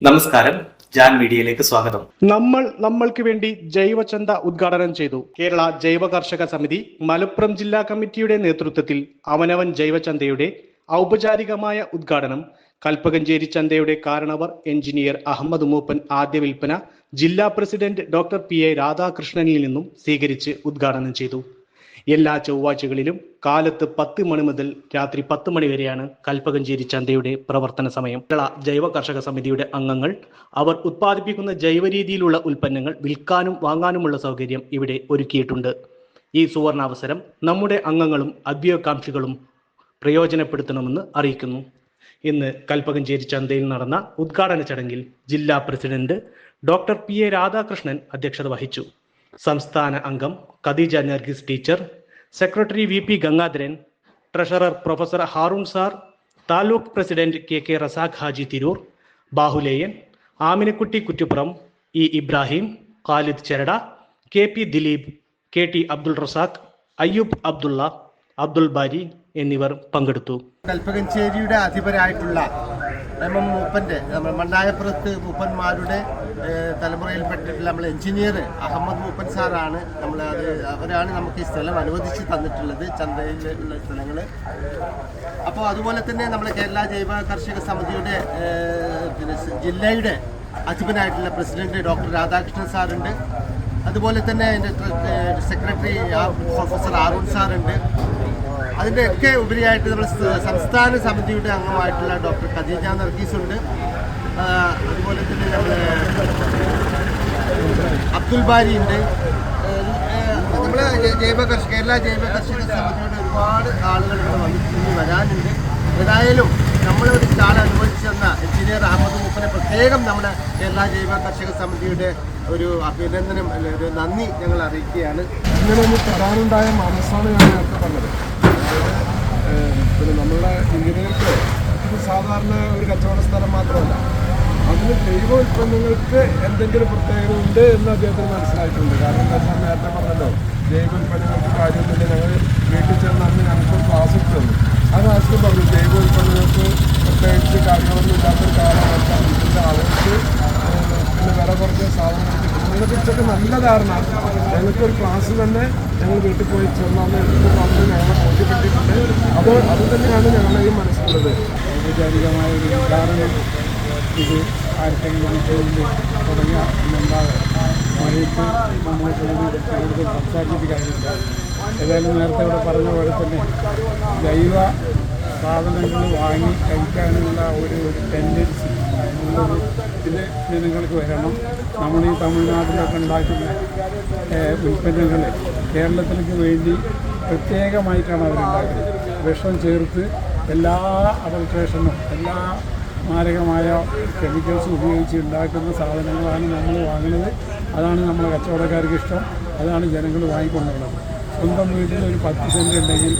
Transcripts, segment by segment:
നമസ്കാരം, ജാൻ മീഡിയയിലേക്ക് സ്വാഗതം. നമ്മൾക്ക് വേണ്ടി ജൈവചന്ത ഉദ്ഘാടനം ചെയ്തു. കേരള ജൈവ കർഷക സമിതി മലപ്പുറം ജില്ലാ കമ്മിറ്റിയുടെ നേതൃത്വത്തിൽ അവനവൻ ജൈവചന്തയുടെ ഔപചാരികമായ ഉദ്ഘാടനം കൽപ്പകഞ്ചേരി ചന്തയുടെ കാരണവർ എഞ്ചിനീയർ അഹമ്മദ് മൂപ്പൻ ആദ്യ വിൽപ്പന ജില്ലാ പ്രസിഡന്റ് ഡോക്ടർ PA രാധാകൃഷ്ണനിൽ നിന്നും സ്വീകരിച്ച് ഉദ്ഘാടനം ചെയ്തു. എല്ലാ ചൊവ്വാഴ്ചകളിലും കാലത്ത് 10 മണി മുതൽ രാത്രി 10 മണി വരെയാണ് കൽപ്പകഞ്ചേരി ചന്തയുടെ പ്രവർത്തന സമയം. കേരള ജൈവ കർഷക സമിതിയുടെ അംഗങ്ങൾ അവർ ഉത്പാദിപ്പിക്കുന്ന ജൈവ രീതിയിലുള്ള ഉൽപ്പന്നങ്ങൾ വിൽക്കാനും വാങ്ങാനുമുള്ള സൗകര്യം ഇവിടെ ഒരുക്കിയിട്ടുണ്ട്. ഈ സുവർണാവസരം നമ്മുടെ അംഗങ്ങളും അഭ്യുകാംക്ഷികളും പ്രയോജനപ്പെടുത്തണമെന്ന് അറിയിക്കുന്നു. ഇന്ന് കൽപ്പകഞ്ചേരി ചന്തയിൽ നടന്ന ഉദ്ഘാടന ചടങ്ങിൽ ജില്ലാ പ്രസിഡന്റ് ഡോക്ടർ PA രാധാകൃഷ്ണൻ അധ്യക്ഷത വഹിച്ചു. സംസ്ഥാന അംഗം Khadija Nargis teacher, secretary VP Gangadharan, treasurer professor Haroon sir, taluk president KK Razak Haji Tirur, Bahuleyan, Aminakutty Kuttippuram, E Ibrahim, Khalid Cherada, KP Dileep, KT Abdul Razak, Ayyub Abdulla, Abdul Bari എന്നിവർ പങ്കെടുത്തു. കൽപ്പകഞ്ചേരിയുടെ അധിപരായിട്ടുള്ള മൂപ്പൻ്റെ മണ്ണായപ്പുറത്ത് മൂപ്പന്മാരുടെ തലമുറയിൽപ്പെട്ടിട്ടുള്ള നമ്മൾ എഞ്ചിനീയർ അഹമ്മദ് മൂപ്പൻ സാറാണ് അവരാണ് നമുക്ക് ഈ സ്ഥലം അനുവദിച്ച് തന്നിട്ടുള്ളത്, ചന്തയിലുള്ള സ്ഥലങ്ങൾ. അപ്പോൾ അതുപോലെ തന്നെ നമ്മൾ കേരള ജൈവ കർഷക സമിതിയുടെ ജില്ലയുടെ അധിപനായിട്ടുള്ള പ്രസിഡന്റ് ഡോക്ടർ രാധാകൃഷ്ണൻ സാറുണ്ട്. അതുപോലെ തന്നെ എൻ്റെ സെക്രട്ടറി പ്രൊഫസർ ഹാറൂൺ സാറുണ്ട്. അതിൻ്റെയൊക്കെ ഉപരിയായിട്ട് നമ്മൾ സംസ്ഥാന സമിതിയുടെ അംഗമായിട്ടുള്ള ഡോക്ടർ ഖദീജ നർഗീസ് ഉണ്ട്. അതുപോലെ തന്നെ നമ്മൾ അബ്ദുൾ ബാരി ഉണ്ട്. നമ്മൾ കേരള ജൈവ കർഷക സമിതിയുടെ ഒരുപാട് ആളുകൾ ഇവിടെ വന്നിട്ട് വരാനുണ്ട്. ഏതായാലും നമ്മളൊരു സ്റ്റാൾ അനുവദിച്ചു തന്ന എഞ്ചിനീയർ അഹമ്മദ് മൂപ്പനെ പ്രത്യേകം നമ്മുടെ കേരള ജൈവ കർഷക സമിതിയുടെ ഒരു അഭിനന്ദനം, ഒരു നന്ദി ഞങ്ങൾ അറിയിക്കുകയാണ്. ഇങ്ങനെ ഒന്ന് തരാനുണ്ടായ മനസ്സാണ് ഞാൻ നേരത്തെ പറഞ്ഞത്. പിന്നെ നമ്മളുടെ ഇന്ത്യയിലേക്ക് ഇത് സാധാരണ ഒരു കച്ചവട സ്ഥലം മാത്രമല്ല, അതിന് ജൈവ ഉൽപ്പന്നങ്ങൾക്ക് എന്തെങ്കിലും പ്രത്യേകത ഉണ്ട് എന്ന് അദ്ദേഹത്തിന് മനസ്സിലായിട്ടുണ്ട്. കാരണം എന്താ വെച്ചാൽ നേരത്തെ പറഞ്ഞല്ലോ, ജൈവ ഉൽപ്പന്നങ്ങൾക്ക് കാര്യമൊന്നുമില്ല. ഞങ്ങൾ വീട്ടിൽ ചെന്ന് അന്ന് ഞങ്ങൾക്ക് ക്ലാസ് തന്നു. ആ ക്ലാസ്സിൽ പറഞ്ഞു ജൈവ ഉൽപ്പന്നങ്ങൾക്ക് പ്രത്യേകിച്ച് കാര്യങ്ങളൊന്നും ഇല്ലാത്തൊരു കാലഘട്ടം ഇതിൻ്റെ ആളുകൾക്ക് പിന്നെ വില കുറഞ്ഞ സാധനങ്ങൾക്ക് ഇതിനെക്കുറിച്ചൊക്കെ നല്ല ധാരണ. ഞങ്ങൾക്കൊരു ക്ലാസ്സിൽ തന്നെ ഞങ്ങൾ വീട്ടിൽ പോയി ചെന്നാന്ന് വന്ന് ഞങ്ങളെ ബോധ്യപ്പെട്ടിട്ടുണ്ട്. അത് തന്നെയാണ് ഞങ്ങളെയും മനസ്സിലുള്ളത്. ഔപചാരികമായ ഒരു ഉദാഹരണം ഇത് ആർക്കെങ്കിലും വിഷയത്തിൽ തുടങ്ങിയ ഉണ്ടാകും. മഴയത്ത് നമ്മൾക്ക് കൂടുതൽ സംസാരിച്ചിട്ട് കാര്യമില്ല. ഏതായാലും നേരത്തെ ഇവിടെ പറഞ്ഞ പോലെ തന്നെ ജൈവ സാധനങ്ങൾ വാങ്ങി കഴിക്കാനുള്ള ഒരു ടെൻഡൻസി ഇതിൽ ജനങ്ങൾക്ക് വരണം. നമ്മൾ ഈ തമിഴ്നാട്ടിലൊക്കെ ഉണ്ടാക്കുന്ന ഉൽപ്പന്നങ്ങൾ കേരളത്തിലേക്ക് വേണ്ടി പ്രത്യേകമായിട്ടാണ് അവരുണ്ടാക്കുന്നത്. വിഷം ചേർത്ത് എല്ലാ അഡൾട്രേഷനും എല്ലാ മാരകമായ കെമിക്കൽസ് ഉപയോഗിച്ച് ഉണ്ടാക്കുന്ന സാധനങ്ങളാണ് നമ്മൾ വാങ്ങുന്നത്. അതാണ് നമ്മളെ കച്ചവടക്കാർക്ക് ഇഷ്ടം. അതാണ് ജനങ്ങൾ വാങ്ങിക്കൊണ്ടുള്ളത്. സ്വന്തം വീട്ടിൽ ഒരു 10 സെൻറ്റ് ഉണ്ടെങ്കിൽ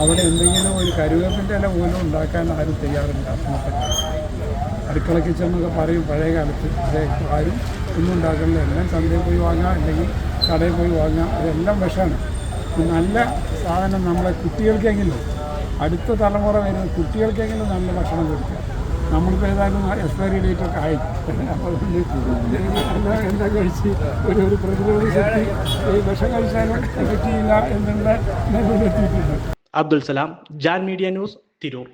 അവിടെ എന്തെങ്കിലും ഒരു കരുവേപ്പിൻ്റെ ഇല പോലും ഉണ്ടാക്കാൻ ആരും തയ്യാറില്ല. അടുക്കള കിച്ചൺ എന്നൊക്കെ പറയും പഴയ കാലത്ത്. പക്ഷേ ആരും ഒന്നും ഉണ്ടാക്കണില്ല. എല്ലാം ചന്തയിൽ പോയി വാങ്ങാം, അല്ലെങ്കിൽ കടയിൽ പോയി വാങ്ങാം. അതെല്ലാം വിഷമാണ്. നല്ല സാധനം നമ്മളെ കുട്ടികൾക്കെങ്കിലും, അടുത്ത തലമുറ വരുന്ന കുട്ടികൾക്കെങ്കിലും നല്ല ഭക്ഷണം കൊടുക്കുക. നമ്മളിപ്പോൾ ഏതായാലും എക്സ്പയറി ഡേറ്റൊക്കെ ആയി. അപ്പോൾ അതുകൊണ്ട് എന്താ കഴിച്ച് ഒരു പ്രതിരോധ ശക്തി ഈ വിഷം കഴിച്ചാലും എഫക്റ്റ് ചെയ്യില്ല എന്നുള്ള നിലയിലെത്തിയിട്ടുണ്ട്. Abdul Salam, Jan media news, Tirur.